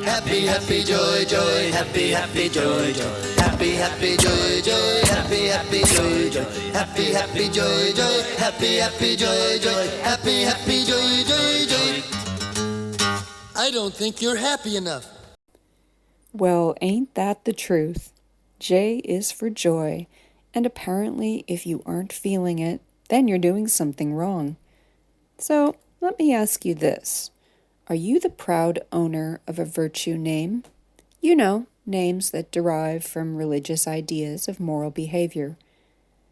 Happy, happy, joy, joy, happy, happy, joy, joy. Happy, happy, joy, joy, happy, happy, joy, joy. Happy, happy, joy, joy, happy, happy, joy, joy. Happy, happy, joy, joy, joy. I don't think you're happy enough. Well, ain't that the truth? J is for joy, and apparently if you aren't feeling it, then you're doing something wrong. So, let me ask you this. Are you the proud owner of a virtue name? You know, names that derive from religious ideas of moral behavior.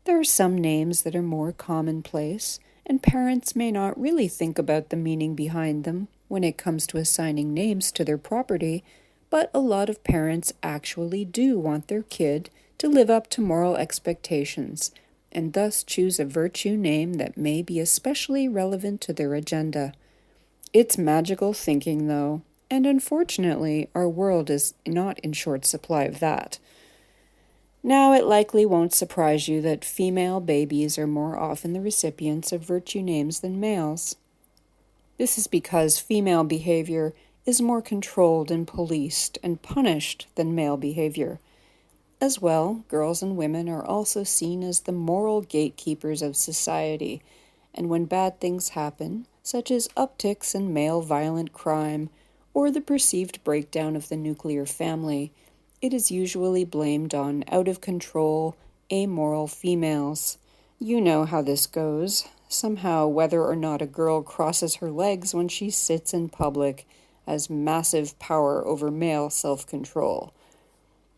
There are some names that are more commonplace, and parents may not really think about the meaning behind them when it comes to assigning names to their property, but a lot of parents actually do want their kid to live up to moral expectations, and thus choose a virtue name that may be especially relevant to their agenda. It's magical thinking, though, and unfortunately, our world is not in short supply of that. Now, it likely won't surprise you that female babies are more often the recipients of virtue names than males. This is because female behavior is more controlled and policed and punished than male behavior. As well, girls and women are also seen as the moral gatekeepers of society, and when bad things happen, such as upticks in male violent crime or the perceived breakdown of the nuclear family, it is usually blamed on out-of-control, amoral females. You know how this goes. Somehow, whether or not a girl crosses her legs when she sits in public has massive power over male self-control.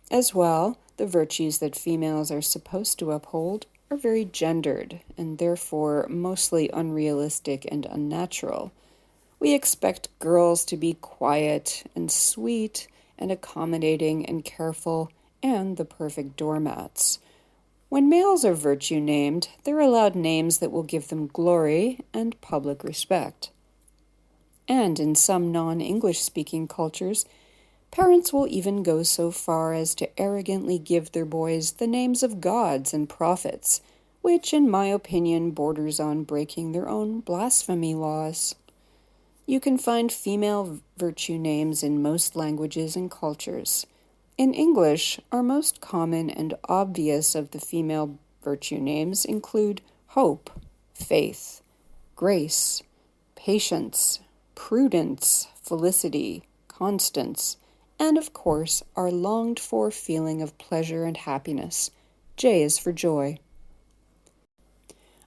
As well, the virtues that females are supposed to uphold are very gendered and therefore mostly unrealistic and unnatural. We expect girls to be quiet and sweet and accommodating and careful and the perfect doormats. When males are virtue named, they're allowed names that will give them glory and public respect. And in some non-English speaking cultures, parents will even go so far as to arrogantly give their boys the names of gods and prophets, which in my opinion borders on breaking their own blasphemy laws. You can find female virtue names in most languages and cultures. In English, our most common and obvious of the female virtue names include hope, faith, grace, patience, prudence, felicity, constance, and of course, our longed-for feeling of pleasure and happiness. J is for joy.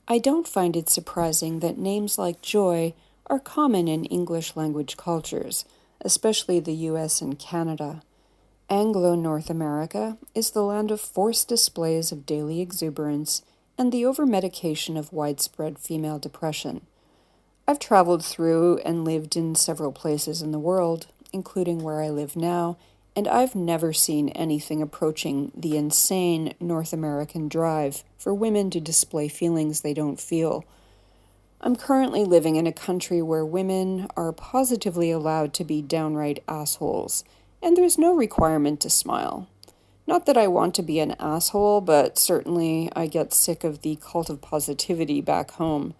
I don't find it surprising that names like joy are common in English language cultures, especially the US and Canada. Anglo-North America is the land of forced displays of daily exuberance and the over-medication of widespread female depression. I've traveled through and lived in several places in the world, including where I live now, and I've never seen anything approaching the insane North American drive for women to display feelings they don't feel. I'm currently living in a country where women are positively allowed to be downright assholes, and there's no requirement to smile. Not that I want to be an asshole, but certainly I get sick of the cult of positivity back home.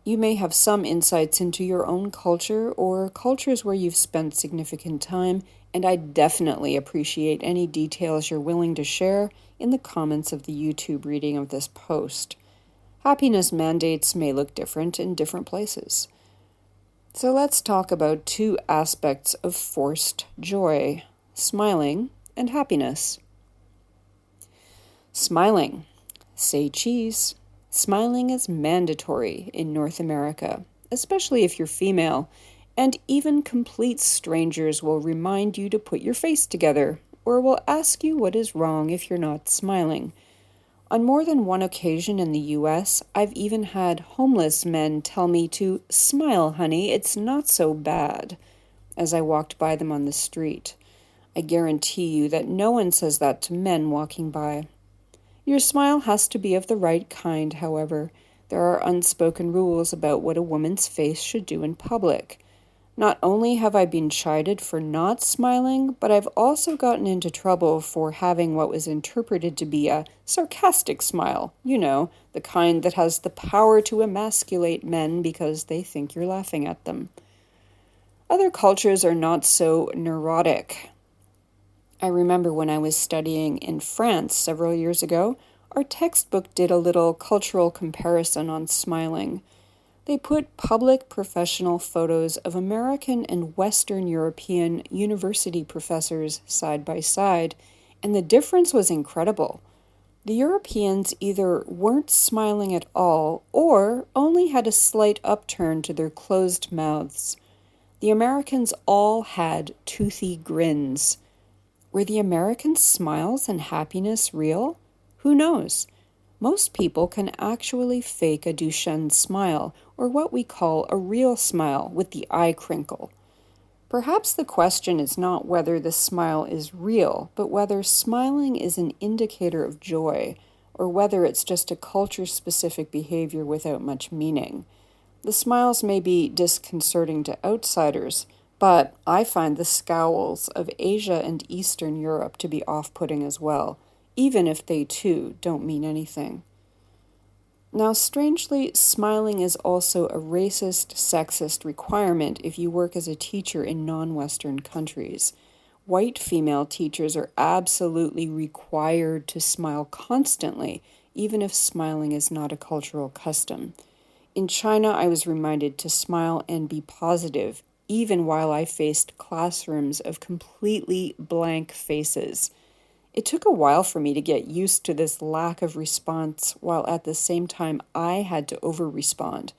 You may have some insights into your own culture or cultures where you've spent significant time, and I definitely appreciate any details you're willing to share in the comments of the YouTube reading of this post. Happiness mandates may look different in different places. So let's talk about two aspects of forced joy, smiling and happiness. Smiling. Say cheese. Smiling is mandatory in North America, especially if you're female, and even complete strangers will remind you to put your face together, or will ask you what is wrong if you're not smiling. On more than one occasion in the US, I've even had homeless men tell me to smile, honey, it's not so bad, as I walked by them on the street. I guarantee you that no one says that to men walking by. Your smile has to be of the right kind, however. There are unspoken rules about what a woman's face should do in public. Not only have I been chided for not smiling, but I've also gotten into trouble for having what was interpreted to be a sarcastic smile. You know, the kind that has the power to emasculate men because they think you're laughing at them. Other cultures are not so neurotic. I remember when I was studying in France several years ago, our textbook did a little cultural comparison on smiling. They put public professional photos of American and Western European university professors side by side, and the difference was incredible. The Europeans either weren't smiling at all or only had a slight upturn to their closed mouths. The Americans all had toothy grins. Were the American smiles and happiness real? Who knows? Most people can actually fake a Duchenne smile, or what we call a real smile with the eye crinkle. Perhaps the question is not whether the smile is real, but whether smiling is an indicator of joy, or whether it's just a culture-specific behavior without much meaning. The smiles may be disconcerting to outsiders, but I find the scowls of Asia and Eastern Europe to be off-putting as well, even if they too don't mean anything. Now, strangely, smiling is also a racist, sexist requirement if you work as a teacher in non-Western countries. White female teachers are absolutely required to smile constantly, even if smiling is not a cultural custom. In China, I was reminded to smile and be positive, even while I faced classrooms of completely blank faces. It took a while for me to get used to this lack of response, while at the same time I had to over-respond.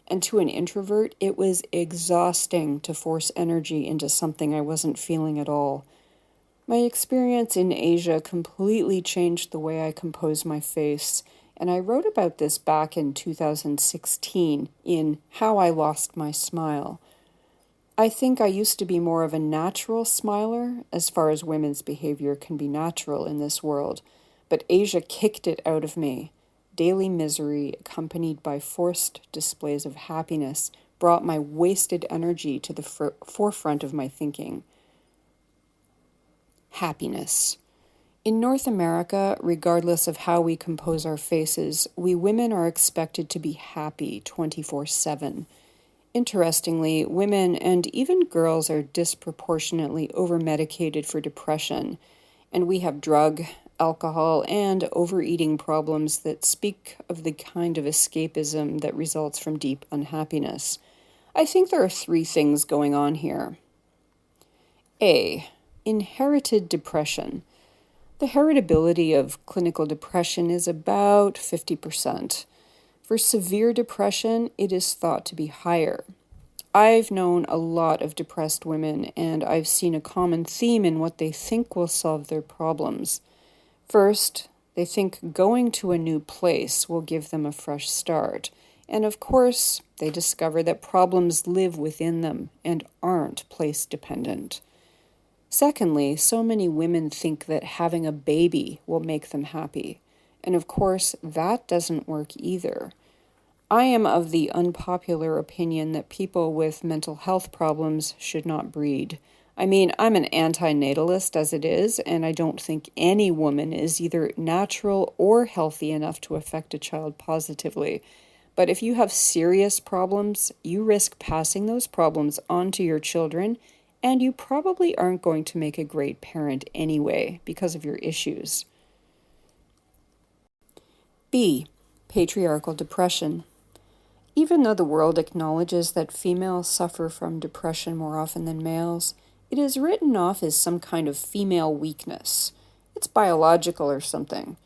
And to an introvert, it was exhausting to force energy into something I wasn't feeling at all. My experience in Asia completely changed the way I compose my face, and I wrote about this back in 2016 in How I Lost My Smile. I think I used to be more of a natural smiler, as far as women's behavior can be natural in this world, but Asia kicked it out of me. Daily misery, accompanied by forced displays of happiness, brought my wasted energy to the forefront of my thinking. Happiness. In North America, regardless of how we compose our faces, we women are expected to be happy 24/7. Interestingly, women and even girls are disproportionately over-medicated for depression, and we have drug, alcohol, and overeating problems that speak of the kind of escapism that results from deep unhappiness. I think there are three things going on here. A. Inherited depression. The heritability of clinical depression is about 50%. For severe depression, it is thought to be higher. I've known a lot of depressed women, and I've seen a common theme in what they think will solve their problems. First, they think going to a new place will give them a fresh start. And of course, they discover that problems live within them and aren't place-dependent. Secondly, so many women think that having a baby will make them happy. And of course, that doesn't work either. I am of the unpopular opinion that people with mental health problems should not breed. I mean, I'm an anti-natalist as it is, and I don't think any woman is either natural or healthy enough to affect a child positively. But if you have serious problems, you risk passing those problems on to your children, and you probably aren't going to make a great parent anyway because of your issues. B. Patriarchal depression. Even though the world acknowledges that females suffer from depression more often than males, it is written off as some kind of female weakness. It's biological or something.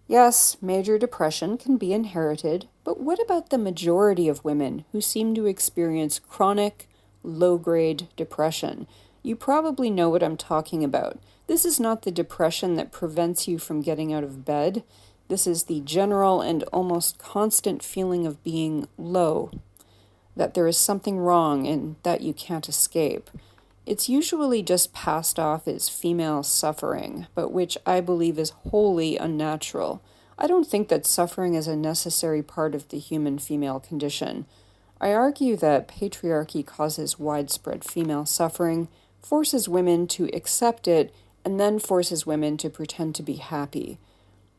Yes, major depression can be inherited, but what about the majority of women who seem to experience chronic, low-grade depression? You probably know what I'm talking about. This is not the depression that prevents you from getting out of bed. This is the general and almost constant feeling of being low, that there is something wrong and that you can't escape. It's usually just passed off as female suffering, but which I believe is wholly unnatural. I don't think that suffering is a necessary part of the human female condition. I argue that patriarchy causes widespread female suffering, forces women to accept it, and then forces women to pretend to be happy.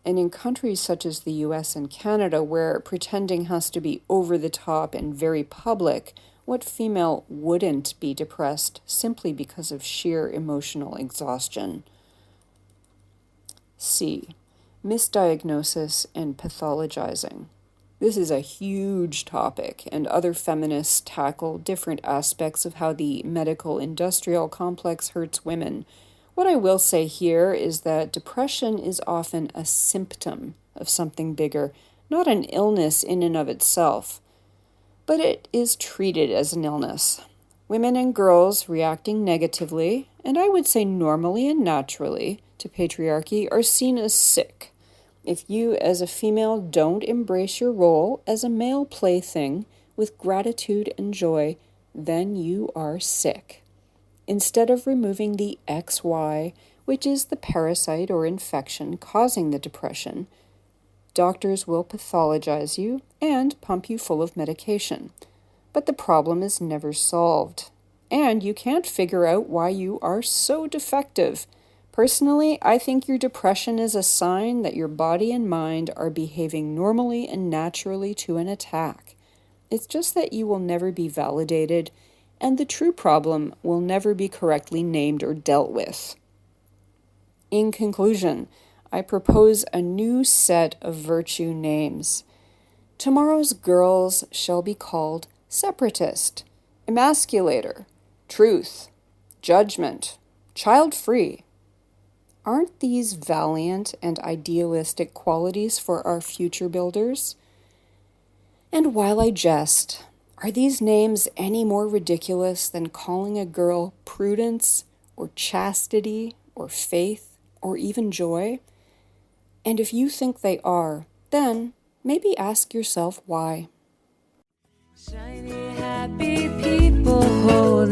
And in countries such as the US and Canada, where pretending has to be over the top and very public, What female wouldn't be depressed simply because of sheer emotional exhaustion? C. Misdiagnosis and pathologizing. This is a huge topic, and other feminists tackle different aspects of how the medical industrial complex hurts women. What I will say here is that depression is often a symptom of something bigger, not an illness in and of itself, but it is treated as an illness. Women and girls reacting negatively, and I would say normally and naturally, to patriarchy are seen as sick. If you, as a female, don't embrace your role as a male plaything with gratitude and joy, then you are sick. Instead of removing the XY, which is the parasite or infection causing the depression, doctors will pathologize you and pump you full of medication. But the problem is never solved, and you can't figure out why you are so defective. Personally, I think your depression is a sign that your body and mind are behaving normally and naturally to an attack. It's just that you will never be validated, and the true problem will never be correctly named or dealt with. In conclusion, I propose a new set of virtue names. Tomorrow's girls shall be called separatist, emasculator, truth, judgment, child-free. Aren't these valiant and idealistic qualities for our future builders? And while I jest, are these names any more ridiculous than calling a girl prudence, or chastity, or faith, or even joy? And if you think they are, then maybe ask yourself why. Shiny, happy people hold